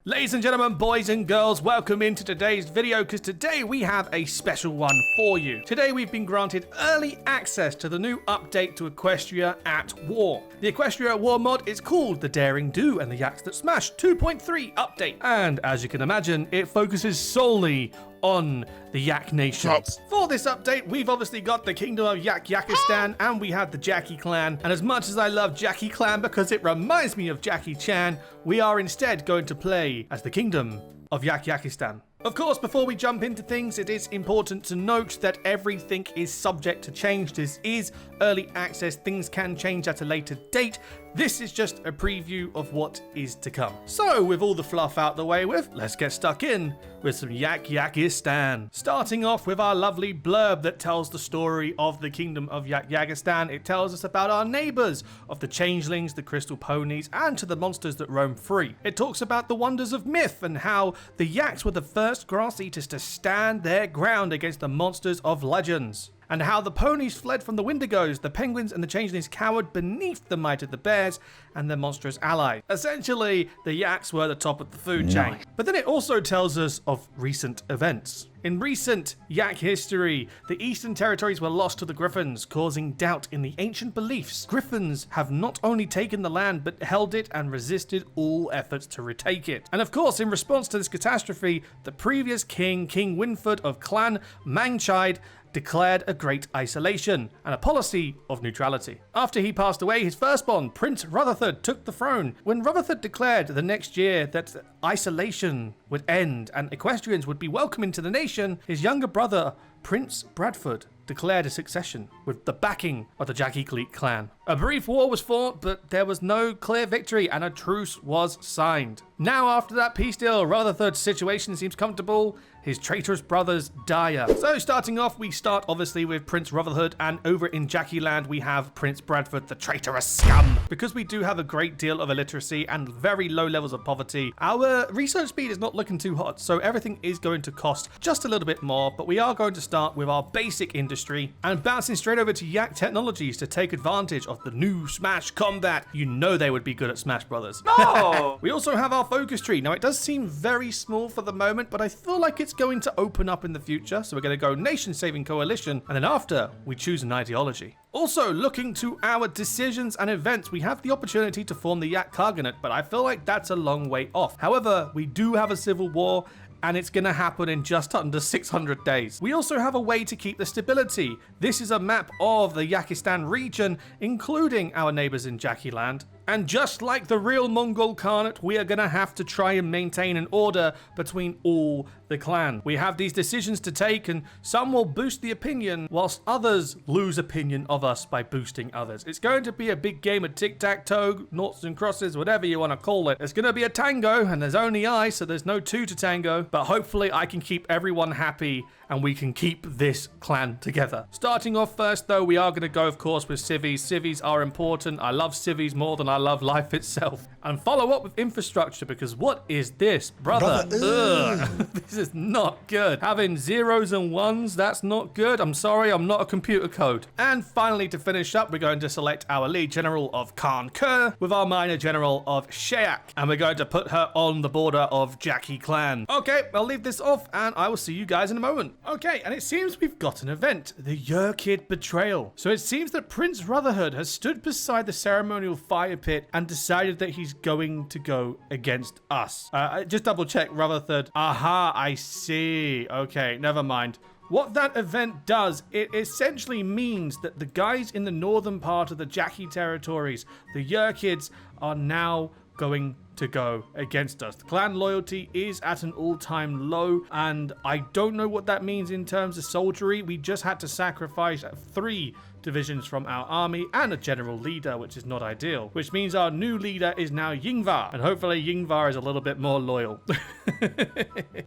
Ladies and gentlemen, boys and girls, welcome into today's video because today we have a special one for you. Today we've been granted early access to the new update to Equestria at War. The Equestria at War mod is called the Daring Do and the YAKS That Smash 2.3 update. And as you can imagine, it focuses solely on the Yak nations. For this update, we've obviously got the Kingdom of Yakistan and we have the Jackie clan. And as much as I love Jackie clan because it reminds me of Jackie Chan, we are instead going to play as the Kingdom of Yakistan. Of course, before we jump into things, it is important to note that everything is subject to change. This is early access. Things can change at a later date. This is just a preview of what is to come. So, with all the fluff out the way with, let's get stuck in with some Yakistan. Starting off with our lovely blurb that tells the story of the Kingdom of Yakistan. It tells us about our neighbors, of the changelings, the crystal ponies, and to the monsters that roam free. It talks about the wonders of myth and how the Yaks were the first grass eaters to stand their ground against the monsters of legends, and how the ponies fled from the Wendigos, the penguins and the changelings cowered beneath the might of the bears and their monstrous allies. Essentially, the Yaks were the top of the food chain. But then it also tells us of recent events. In recent Yak history, the Eastern Territories were lost to the Griffins, causing doubt in the ancient beliefs. Griffins have not only taken the land, but held it and resisted all efforts to retake it. And of course, in response to this catastrophe, the previous king, King Winford of Clan Mangchide, declared a great isolation and a policy of neutrality. After he passed away, his firstborn, Prince Rutherford, took the throne. When Rutherford declared the next year that isolation would end and equestrians would be welcome into the nation, his younger brother, Prince Bradford, declared a succession with the backing of the Jackie clan. A brief war was fought, but there was no clear victory and a truce was signed. Now, after that peace deal, Rutherford's situation seems comfortable, his traitorous brothers dire. So starting off, we start obviously with Prince Rutherford, and over in Jackie land we have Prince Bradford, the traitorous scum. Because we do have a great deal of illiteracy and very low levels of poverty, our research speed is not looking too hot, so everything is going to cost just a little bit more, but we are going to start with our basic industry and bouncing straight over to Yak Technologies to take advantage of the new Smash combat. You know they would be good at Smash Brothers. No! We also have our focus tree. Now, it does seem very small for the moment, but I feel like it's going to open up in the future. So we're going to go nation-saving coalition, and then after, we choose an ideology. Also, looking to our decisions and events, we have the opportunity to form the Yak Khaganate, but I feel like that's a long way off. However, we do have a civil war, and it's going to happen in just under 600 days. We also have a way to keep the stability. This is a map of the Yakistan region, including our neighbors in Jackie land. And just like the real Mongol Khanate, we are going to have to try and maintain an order between all the clan. We have these decisions to take, and some will boost the opinion, whilst others lose opinion of us by boosting others. It's going to be a big game of tic-tac-toe, noughts and crosses, whatever you want to call it. It's going to be a tango, and there's only I, so there's no two to tango. But hopefully I can keep everyone happy, and we can keep this clan together. Starting off first, though, we are going to go, of course, with civvies. Civvies are important. I love civvies more than I love life itself. And follow up with infrastructure, because what is this, brother? This is not good. Having zeros and ones, that's not good. I'm sorry, I'm not a computer code. And finally, to finish up, we're going to select our lead general of Khan Kerr with our minor general of Shayak, and we're going to put her on the border of Jackie clan. Okay, I'll leave this off, and I will see you guys in a moment. Okay, and it seems we've got an event, the YAKS betrayal. So it seems that Prince Rutherford has stood beside the ceremonial fire pit and decided that he's going to go against us. Just double check, Rutherford. Aha, I see. Okay, never mind. What that event does, it essentially means that the guys in the northern part of the Jackie territories, the YAKS, are now going to go against us. The clan loyalty is at an all-time low, and I don't know what that means in terms of soldiery. We just had to sacrifice 3 divisions from our army and a general leader, which is not ideal, which means our new leader is now Yingvar, and hopefully Yingvar is a little bit more loyal.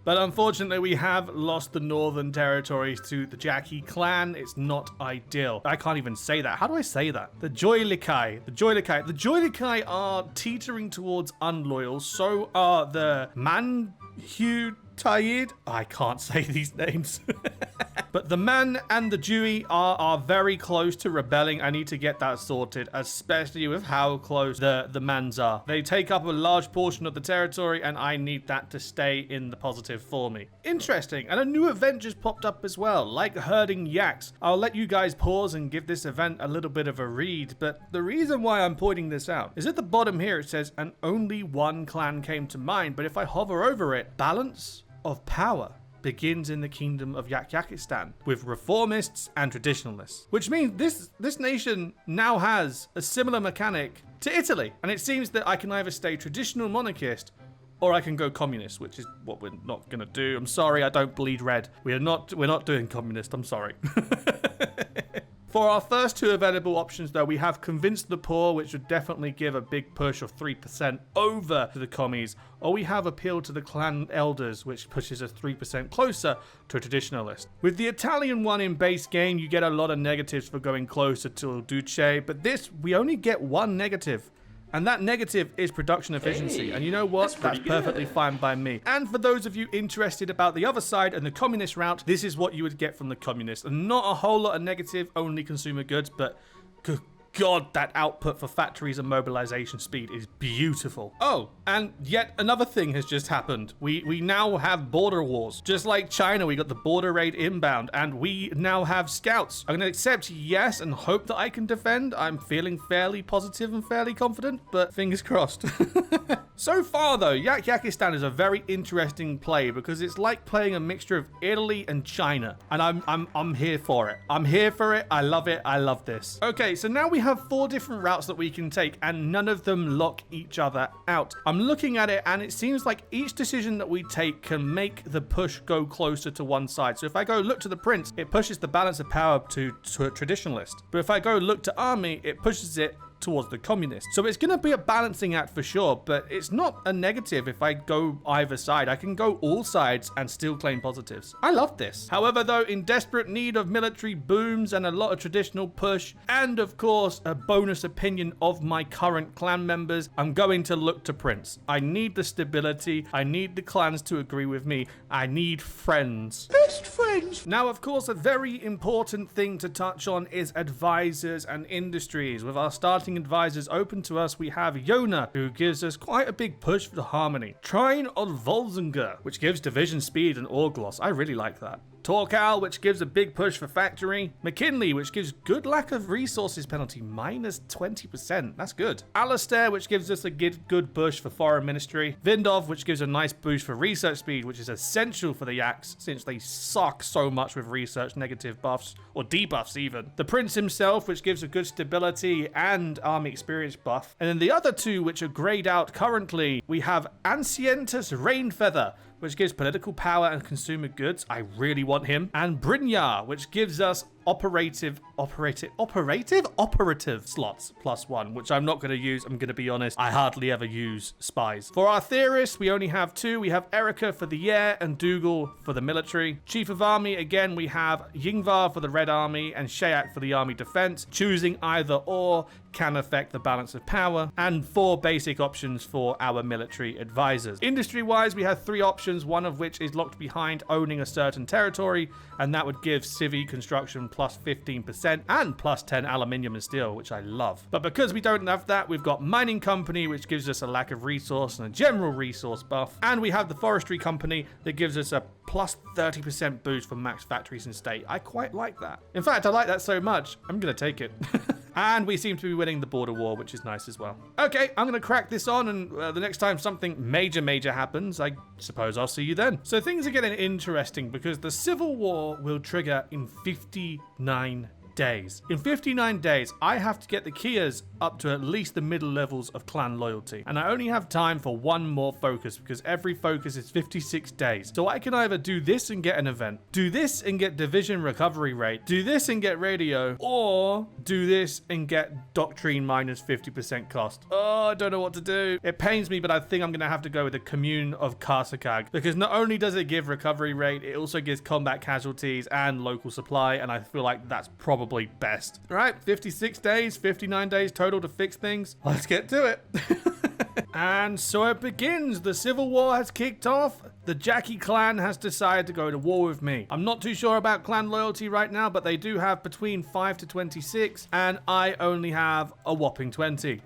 But unfortunately, we have lost the northern territories to the Jackie clan. It's not ideal. I can't even say that. How do I say that? The Joylikai. The Joylikai are teetering towards unloyal. So are the Manhutayid. I can't say these names. But the Man and the Dewey are very close to rebelling. I need to get that sorted, especially with how close the Mans are. They take up a large portion of the territory, and I need that to stay in the positive for me. Interesting, and a new event just popped up as well, like herding yaks. I'll let you guys pause and give this event a little bit of a read, but the reason why I'm pointing this out is at the bottom here it says, and only one clan came to mind, but if I hover over it, balance of power begins in the kingdom of Yakistan with reformists and traditionalists, which means this nation now has a similar mechanic to Italy, and it seems that I can either stay traditional monarchist or I can go communist, which is what we're not gonna do. I'm sorry, I don't bleed red. We're not doing communist. I'm sorry. For our first two available options, though, we have Convince the Poor, which would definitely give a big push of 3% over to the commies, or we have Appeal to the Clan Elders, which pushes us 3% closer to a traditionalist. With the Italian one in base game, you get a lot of negatives for going closer to Duce, but this, we only get one negative. And that negative is production efficiency. Hey, and you know what? That's perfectly fine by me. And for those of you interested about the other side and the communist route, this is what you would get from the communists. And not a whole lot of negative, only consumer goods, but good God, that output for factories and mobilization speed is beautiful. Oh, and yet another thing has just happened. We now have border wars. Just like China, we got the border raid inbound, and we now have scouts. I'm gonna accept yes and hope that I can defend. I'm feeling fairly positive and fairly confident, but fingers crossed. So far though, Yakistan is a very interesting play because it's like playing a mixture of Italy and China, and I'm here for it. I'm here for it. I love it. I love this. Okay, so now we have 4 different routes that we can take, and none of them lock each other out. I'm looking at it, and it seems like each decision that we take can make the push go closer to one side. So if I go look to the prince, it pushes the balance of power to a traditionalist. But if I go look to army, it pushes it towards the communists. So it's going to be a balancing act for sure, but it's not a negative if I go either side. I can go all sides and still claim positives. I love this. However, though, in desperate need of military booms and a lot of traditional push, and of course a bonus opinion of my current clan members, I'm going to look to Prince. I need the stability. I need the clans to agree with me. I need friends. Best friends. Now, of course, a very important thing to touch on is advisors and industries. With our starting advisors open to us, we have Yona, who gives us quite a big push for the harmony. Trine on Volzinger, which gives division speed and ore gloss. I really like that. Torcal, which gives a big push for factory. McKinley, which gives good lack of resources penalty, minus 20%. That's good. Alistair, which gives us a good push for foreign ministry. Vindov, which gives a nice boost for research speed, which is essential for the YAKS since they suck so much with research negative buffs, or debuffs even. The Prince himself, which gives a good stability and army experience buff. And then the other two, which are grayed out currently, we have Ancientus Rainfeather, which gives political power and consumer goods. I really want him. And Brynjar, which gives us operative slots +1, which I'm not going to use. I'm going to be honest, I hardly ever use spies. For our theorists, we only have 2. We have Erica for the air and Dougal for the military. Chief of army, again, we have Yingvar for the red army and Shayak for the army defense. Choosing either or can affect the balance of power, and 4 basic options for our military advisors. Industry wise, we have 3 options, one of which is locked behind owning a certain territory, and that would give civvy construction plus 15% and plus 10 aluminium and steel, which I love. But because we don't have that, we've got mining company, which gives us a lack of resource and a general resource buff, and we have the forestry company that gives us a plus 30% boost for max factories and state. I quite like that. In fact, I like that so much, I'm gonna take it. And we seem to be winning the border war, which is nice as well. Okay, I'm going to crack this on, and the next time something major happens, I suppose I'll see you then. So things are getting interesting because the civil war will trigger in 59 days. In 59 days, I have to get the Kias up to at least the middle levels of clan loyalty. And I only have time for one more focus because every focus is 56 days. So I can either do this and get an event, do this and get division recovery rate, do this and get radio, or do this and get doctrine minus 50% cost. Oh, I don't know what to do. It pains me, but I think I'm going to have to go with the commune of Karsakag because not only does it give recovery rate, it also gives combat casualties and local supply, and I feel like that's probably best. All right, 56 days, 59 days total to fix things. Let's get to it. And so it begins. The civil war has kicked off. The Jackie clan has decided to go to war with me. I'm not too sure about clan loyalty right now, but they do have between 5 to 26, and I only have a whopping 20.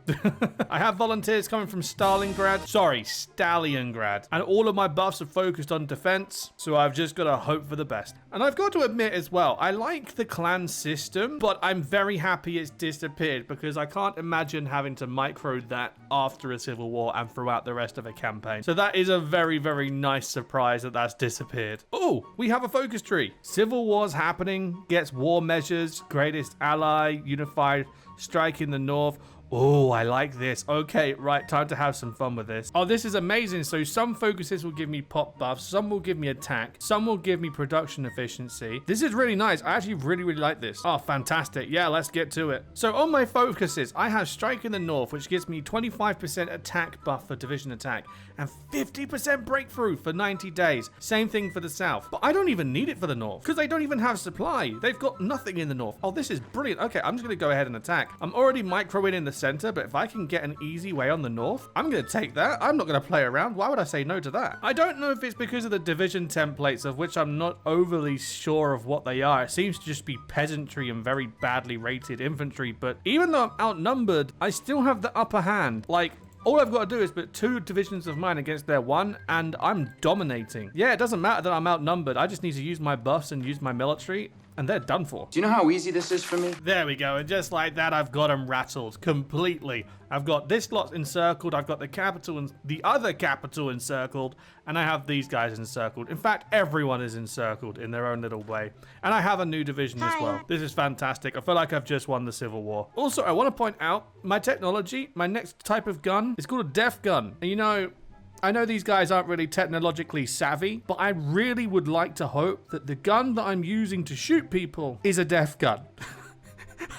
I have volunteers coming from Stalingrad, and all of my buffs are focused on defense, so I've just got to hope for the best. And I've got to admit as well, I like the clan system, but I'm very happy it's disappeared because I can't imagine having to micro that after a civil war and throughout the rest of a campaign. So that is a very, very nice surprise that that's disappeared. Oh, we have a focus tree. Civil war's happening, gets war measures, greatest ally, unified strike in the north. Oh, I like this. Okay, right, time to have some fun with this. Oh, this is amazing. So some focuses will give me pop buffs, some will give me attack, some will give me production efficiency. This is really nice. I actually really, really like this. Oh, fantastic. Yeah, let's get to it. So on my focuses, I have strike in the north, which gives me 25% attack buff for division attack and 50% breakthrough for 90 days. Same thing for the south. But I don't even need it for the north because they don't even have supply. They've got nothing in the north. Oh, this is brilliant. Okay, I'm just going to go ahead and attack. I'm already microing in the center, but if I can get an easy way on the north, I'm going to take that. I'm not going to play around. Why would I say no to that? I don't know if it's because of the division templates, of which I'm not overly sure of what they are. It seems to just be peasantry and very badly rated infantry, but even though I'm outnumbered, I still have the upper hand. Like, all I've got to do is put 2 divisions of mine against their 1, and I'm dominating. Yeah, it doesn't matter that I'm outnumbered. I just need to use my buffs and use my military, and they're done for. Do you know how easy this is for me? There we go, and just like that, I've got them rattled completely. I've got this lot encircled, I've got the capital and the other capital encircled, and I have these guys encircled. In fact, everyone is encircled in their own little way. And I have a new division as well. This is fantastic. I feel like I've just won the Civil War. Also, I want to point out, my technology, my next type of gun, is called a death gun. And you know, I know these guys aren't really technologically savvy, but I really would like to hope that the gun that I'm using to shoot people is a death gun.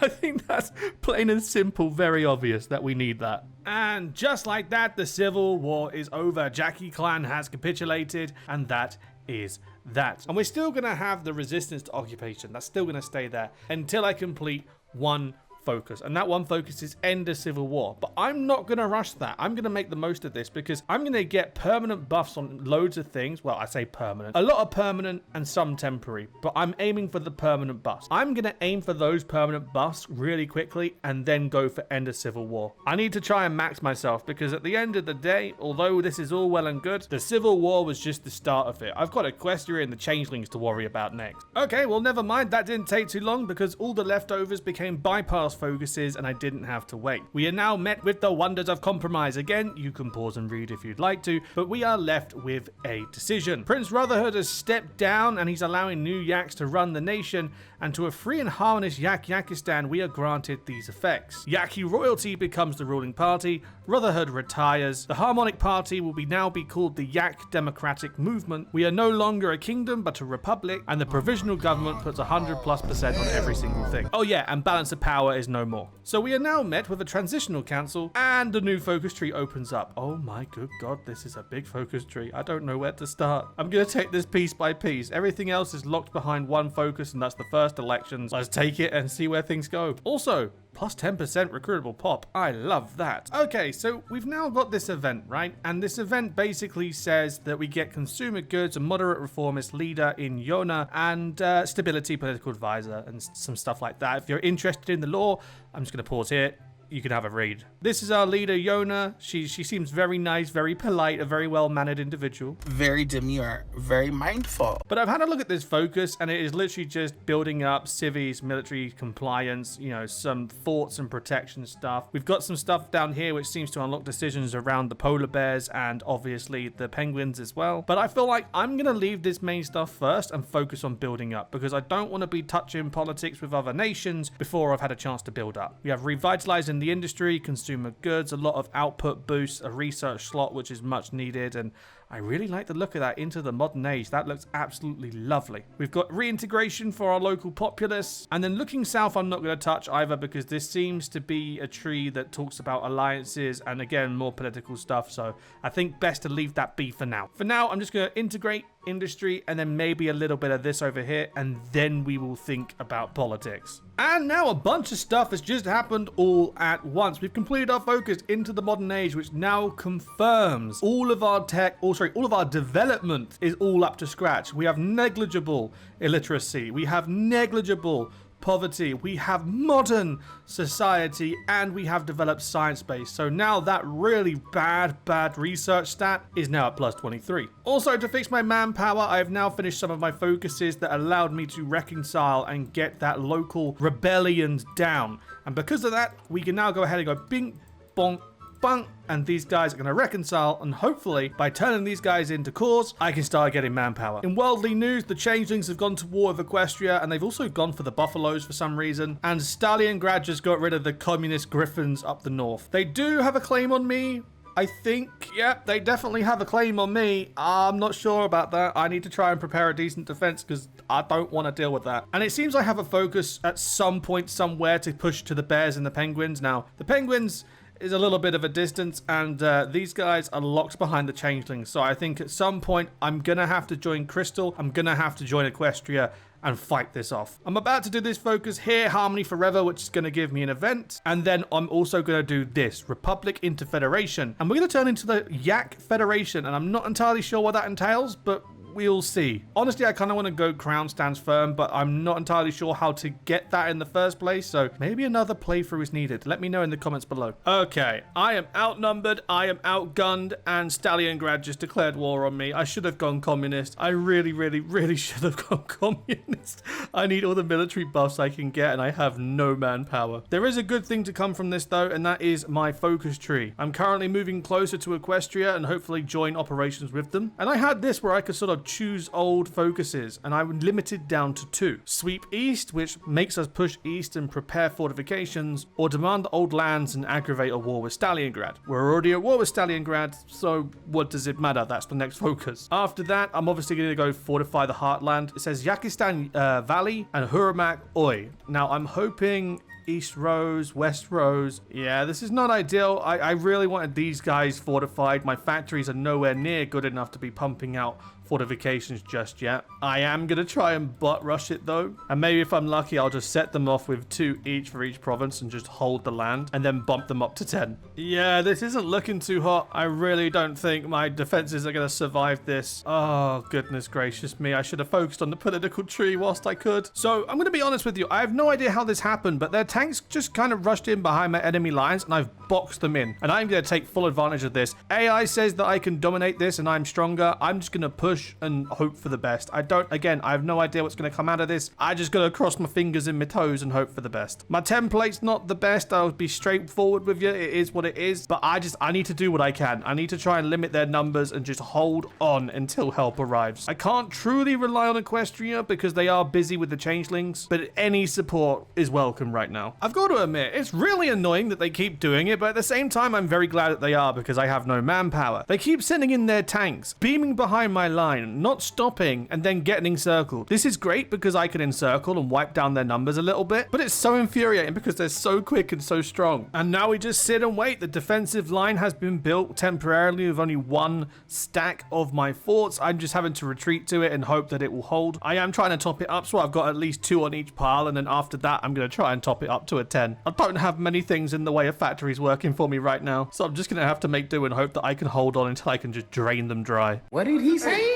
I think that's plain and simple, very obvious that we need that. And just like that, the Civil War is over. Jackie clan has capitulated, and that is that. And we're still going to have the resistance to occupation. That's still going to stay there until I complete one focus, and that one focus is end of civil war. But I'm not going to rush that. I'm going to make the most of this because I'm going to get permanent buffs on loads of things. Well, I say permanent, a lot of permanent and some temporary, but I'm aiming for the permanent buffs. I'm going to aim for those permanent buffs really quickly and then go for end of civil war. I need to try and max myself because at the end of the day, although this is all well and good, the civil war was just the start of it. I've got Equestria and the changelings to worry about next. Okay, well, never mind. That didn't take too long because all the leftovers became bypass focuses and I didn't have to wait. We are now met with the wonders of compromise. Again, you can pause and read if you'd like to, but we are left with a decision. Prince Rotherhood has stepped down and he's allowing new YAKS to run the nation, and to a free and harmonious Yakistan, we are granted these effects. Yaki royalty becomes the ruling party, Rotherhood retires, the Harmonic Party will now be called the Yak Democratic Movement, we are no longer a kingdom but a republic, and the provisional government puts 100+% on every single thing. Oh yeah, and balance of power is no more. So we are now met with a transitional council, and the new focus tree opens up. Oh my good god, this is a big focus tree. I don't know where to start. I'm gonna take this piece by piece. Everything else is locked behind one focus, and that's the first elections. Let's take it and see where things go. Also, plus 10% recruitable pop. I love that. Okay, so we've now got this event, right? And this event basically says that we get consumer goods, a moderate reformist leader in Yona, and stability political advisor, and some stuff like that. If you're interested in the law, I'm just going to pause here. You can have a read. This is our leader, Yona. She seems very nice, very polite, a very well-mannered individual. Very demure, very mindful. But I've had a look at this focus, and it is literally just building up civies, military compliance, you know, some forts and protection stuff. We've got some stuff down here which seems to unlock decisions around the polar bears and obviously the penguins as well. But I feel like I'm going to leave this main stuff first and focus on building up because I don't want to be touching politics with other nations before I've had a chance to build up. We have revitalizing the industry, consumer goods, a lot of output boosts, a research slot which is much needed, and I really like the look of that into the modern age. That looks absolutely lovely. We've got reintegration for our local populace, and then looking south I'm not going to touch either because this seems to be a tree that talks about alliances and again more political stuff, so I think best to leave that be for now. For now I'm just going to integrate industry, and then maybe a little bit of this over here, and then we will think about politics. And now a bunch of stuff has just happened all at once. We've completed our focus into the modern age, which now confirms all of our all of our development is all up to scratch. We have negligible illiteracy. We have negligible poverty, we have modern society, and we have developed science base. So now that really bad research stat is now at plus 23. Also, to fix my manpower, I have now finished some of my focuses that allowed me to reconcile and get that local rebellion down. And because of that, we can now go ahead and go bing, bonk, bunk, and these guys are going to reconcile, and hopefully by turning these guys into cores, I can start getting manpower. In worldly news, the changelings have gone to war with Equestria, and they've also gone for the buffaloes for some reason, and Stalingrad just got rid of the communist griffins up the north. They do have a claim on me, I think. Yep, they definitely have a claim on me. I'm not sure about that. I need to try and prepare a decent defense because I don't want to deal with that. And it seems I have a focus at some point somewhere to push to the bears and the penguins. Now, the penguins is a little bit of a distance, and these guys are locked behind the changelings. So I think at some point I'm gonna have to join Crystal. I'm gonna have to join Equestria and fight this off. I'm about to do this focus here, Harmony Forever, which is going to give me an event. And then I'm also going to do this, Republic into Federation. And we're going to turn into the YAK Federation. And I'm not entirely sure what that entails, but we'll see. Honestly, I kind of want to go Crown Stands Firm, but I'm not entirely sure how to get that in the first place, so maybe another playthrough is needed. Let me know in the comments below. Okay, I am outnumbered, I am outgunned, and Stalingrad just declared war on me. I should have gone communist. I really should have gone communist. I need all the military buffs I can get, and I have no manpower. There is a good thing to come from this, though, and that is my focus tree. I'm currently moving closer to Equestria and hopefully join operations with them. And I had this where I could sort of choose old focuses, and I would limit it down to 2. Sweep east, which makes us push east and prepare fortifications, or demand the old lands and aggravate a war with Stalingrad. We're already at war with Stalingrad, so what does it matter? That's the next focus. After that, I'm obviously going to go fortify the heartland. It says Yakistan Valley and Huramak Oi. Now, I'm hoping East Rose, West Rose. Yeah, this is not ideal. I really wanted these guys fortified. My factories are nowhere near good enough to be pumping out fortifications just yet. I am going to try and butt rush it though. And maybe if I'm lucky, I'll just set them off with 2 each for each province and just hold the land and then bump them up to 10. Yeah, this isn't looking too hot. I really don't think my defenses are going to survive this. Oh, goodness gracious me. I should have focused on the political tree whilst I could. So I'm going to be honest with you. I have no idea how this happened, but their tanks just kind of rushed in behind my enemy lines and I've boxed them in. And I'm going to take full advantage of this. AI says that I can dominate this and I'm stronger. I'm just going to push and hope for the best. I have no idea what's going to come out of this. I just got to cross my fingers and my toes and hope for the best. My template's not the best. I'll be straightforward with you. It is what it is. But I need to do what I can. I need to try and limit their numbers and just hold on until help arrives. I can't truly rely on Equestria because they are busy with the changelings, but any support is welcome right now. I've got to admit, it's really annoying that they keep doing it, but at the same time, I'm very glad that they are because I have no manpower. They keep sending in their tanks, beaming behind my line, not stopping, and then getting encircled. This is great because I can encircle and wipe down their numbers a little bit, but it's so infuriating because they're so quick and so strong. And now we just sit and wait. The defensive line has been built temporarily with only 1 stack of my forts. I'm just having to retreat to it and hope that it will hold. I am trying to top it up, so I've got at least 2 on each pile, and then after that, I'm going to try and top it up to a 10. I don't have many things in the way of factories working for me right now, so I'm just going to have to make do and hope that I can hold on until I can just drain them dry. What did he say?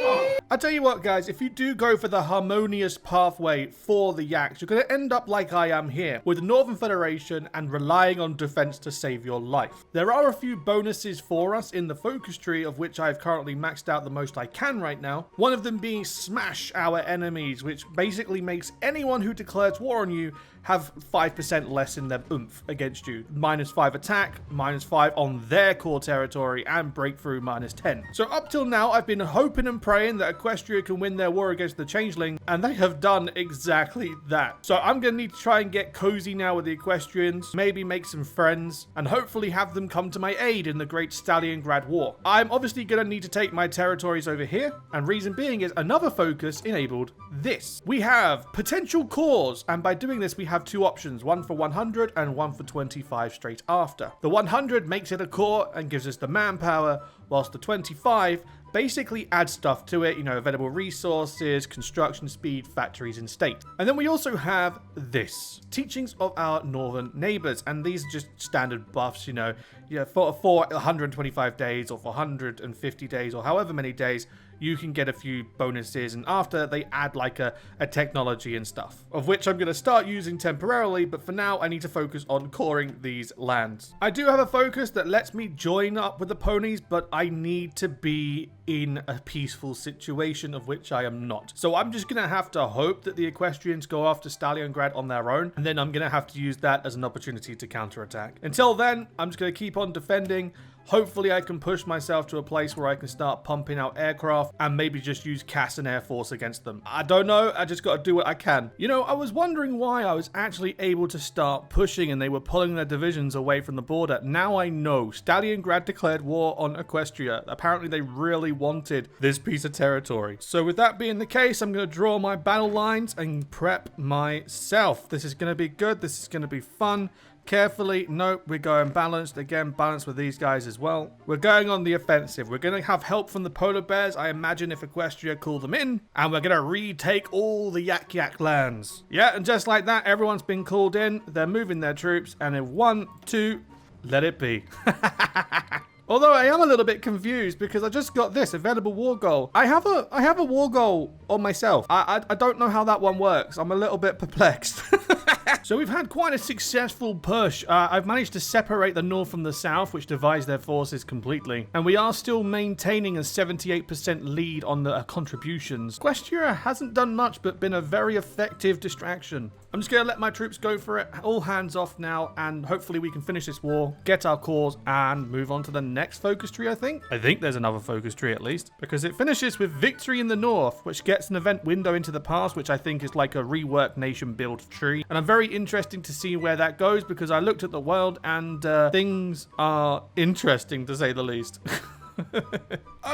I tell you what, guys, if you do go for the harmonious pathway for the YAKS, you're going to end up like I am here, with the Northern Federation and relying on defense to save your life. There are a few bonuses for us in the focus tree, of which I've currently maxed out the most I can right now. One of them being smash our enemies, which basically makes anyone who declares war on you have 5% less in their oomph against you. -5 attack, -5 on their core territory, and breakthrough -10. So up till now, I've been hoping and praying that Equestria can win their war against the changeling, and they have done exactly that. So I'm going to need to try and get cozy now with the Equestrians, maybe make some friends, and hopefully have them come to my aid in the Great Stalingrad War. I'm obviously going to need to take my territories over here, and reason being is another focus enabled this. We have potential cores, and by doing this, we have 2 options, one for 100 and one for 25 straight after. The 100 makes it a core and gives us the manpower, whilst the 25 basically add stuff to it, you know, available resources, construction speed, factories, and state. And then we also have this, teachings of our northern neighbors, and these are just standard buffs, you know, yeah, for 125 days or for 150 days or however many days, you can get a few bonuses, and after they add like a technology and stuff, of which I'm going to start using temporarily, but for now I need to focus on coring these lands. I do have a focus that lets me join up with the ponies, but I need to be in a peaceful situation, of which I am not. So I'm just going to have to hope that the Equestrians go after Stalingrad on their own, and then I'm going to have to use that as an opportunity to counterattack. Until then, I'm just going to keep on defending. Hopefully I can push myself to a place where I can start pumping out aircraft and maybe just use CAS and Air Force against them. I don't know, I just got to do what I can. You know, I was wondering why I was actually able to start pushing and they were pulling their divisions away from the border. Now I know. Stalingrad declared war on Equestria. Apparently they really wanted this piece of territory. So with that being the case, I'm going to draw my battle lines and prep myself. This is going to be good. This is going to be fun. Carefully, nope, we're going balanced. Again, balanced with these guys as well. We're going on the offensive. We're going to have help from the polar bears, I imagine, if Equestria call them in. And we're going to retake all the Yak lands. Yeah, and just like that, everyone's been called in. They're moving their troops. And in 1, 2, let it be. Although I am a little bit confused because I just got this available war goal. I have a war goal on myself. I don't know how that one works. I'm a little bit perplexed. So we've had quite a successful push. I've managed to separate the north from the south, which divides their forces completely. And we are still maintaining a 78% lead on the contributions. Equestria hasn't done much, but been a very effective distraction. I'm just going to let my troops go for it. All hands off now, and hopefully we can finish this war, get our cores, and move on to the next focus tree, I think. I think there's another focus tree at least, because it finishes with victory in the north, which gets an event window into the past, which I think is like a reworked nation build tree. And I'm very interested to see where that goes, because I looked at the world and things are interesting to say the least.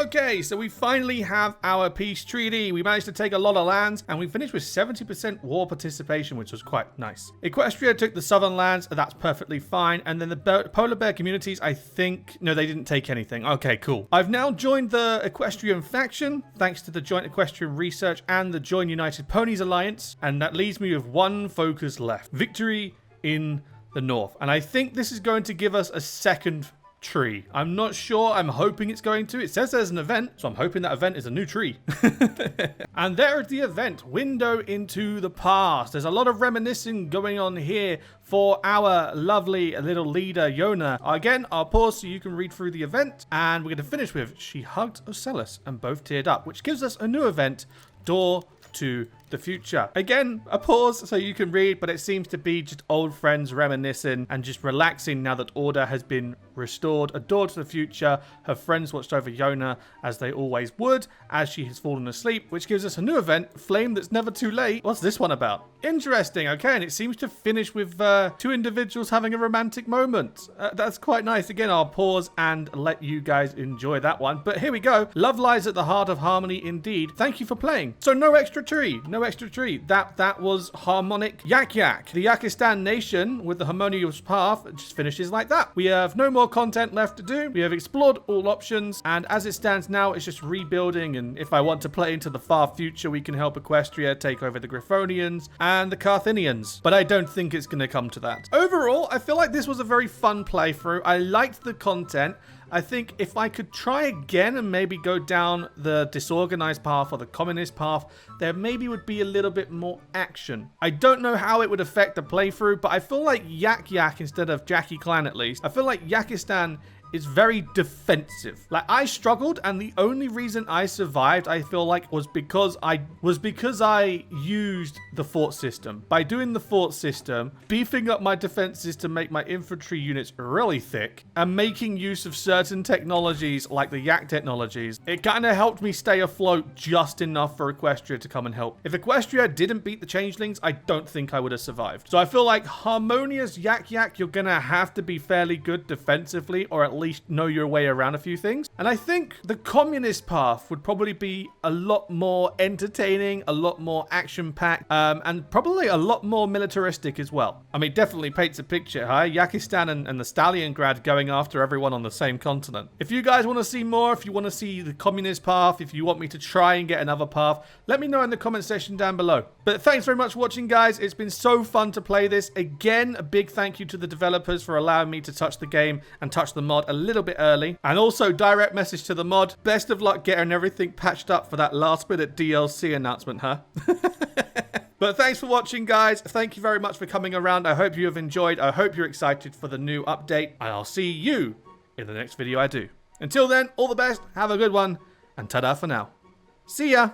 Okay, so we finally have our peace treaty. We managed to take a lot of lands, and we finished with 70% war participation, which was quite nice. Equestria took the southern lands, that's perfectly fine. And then the polar bear communities, I think, no, they didn't take anything. Okay, cool. I've now joined the Equestrian faction, thanks to the Joint Equestrian Research and the Join United Ponies Alliance, and that leaves me with one focus left. Victory in the north. And I think this is going to give us a second tree. I'm not sure. I'm hoping it's going to. It says there's an event, so I'm hoping that event is a new tree. And there is the event, Window into the Past. There's a lot of reminiscing going on here for our lovely little leader, Yona. Again, I'll pause so you can read through the event, and we're going to finish with She Hugged Ocellus and Both Teared Up, which gives us a new event, Door to the Future. Again, a pause so you can read, but it seems to be just old friends reminiscing and just relaxing now that order has been restored. A door to the future. Her friends watched over Yona as they always would as she has fallen asleep, which gives us a new event, Flame That's Never Too Late. What's this one about? Interesting. Okay, and it seems to finish with two individuals having a romantic moment. That's quite nice. Again, I'll pause and let you guys enjoy that one. But here we go. Love lies at the heart of harmony indeed. Thank you for playing. So no extra tree. No extra tree. That was harmonic Yak. The Yakistan nation with the harmonious path just finishes like that. We have no more content left to do. We have explored all options, and as it stands now, it's just rebuilding. And if I want to play into the far future, we can help Equestria take over the Griffonians and the Carthinians. But I don't think it's going to come to that. Overall, I feel like this was a very fun playthrough. I liked the content. I think if I could try again and maybe go down the disorganized path or the communist path, there maybe would be a little bit more action. I don't know how it would affect the playthrough, but I feel like Yak instead of Jackie Clan at least. I feel like Yakistan is very defensive. Like, I struggled, and the only reason I survived, I feel like, was because I used the fort system. By doing the fort system, beefing up my defenses to make my infantry units really thick, and making use of certain technologies like the Yak technologies, it kind of helped me stay afloat just enough for Equestria to come and help. If Equestria didn't beat the changelings, I don't think I would have survived. So I feel like harmonious Yak, you're gonna have to be fairly good defensively, or at least definitely know your way around a few things. And I think the communist path would probably be a lot more entertaining, a lot more action-packed, and probably a lot more militaristic as well. I mean, definitely paints a picture, huh? Yakistan and the Stalingrad going after everyone on the same continent. If you guys want to see more, if you want to see the communist path, if you want me to try and get another path, let me know in the comment section down below. But thanks very much for watching, guys. It's been so fun to play this. Again, a big thank you to the developers for allowing me to touch the game and touch the mod a little bit early. And also, direct message to the mod. Best of luck getting everything patched up for that last minute DLC announcement, huh? But thanks for watching, guys. Thank you very much for coming around. I hope you have enjoyed. I hope you're excited for the new update. And I'll see you in the next video I do. Until then, all the best. Have a good one. And ta-da for now. See ya.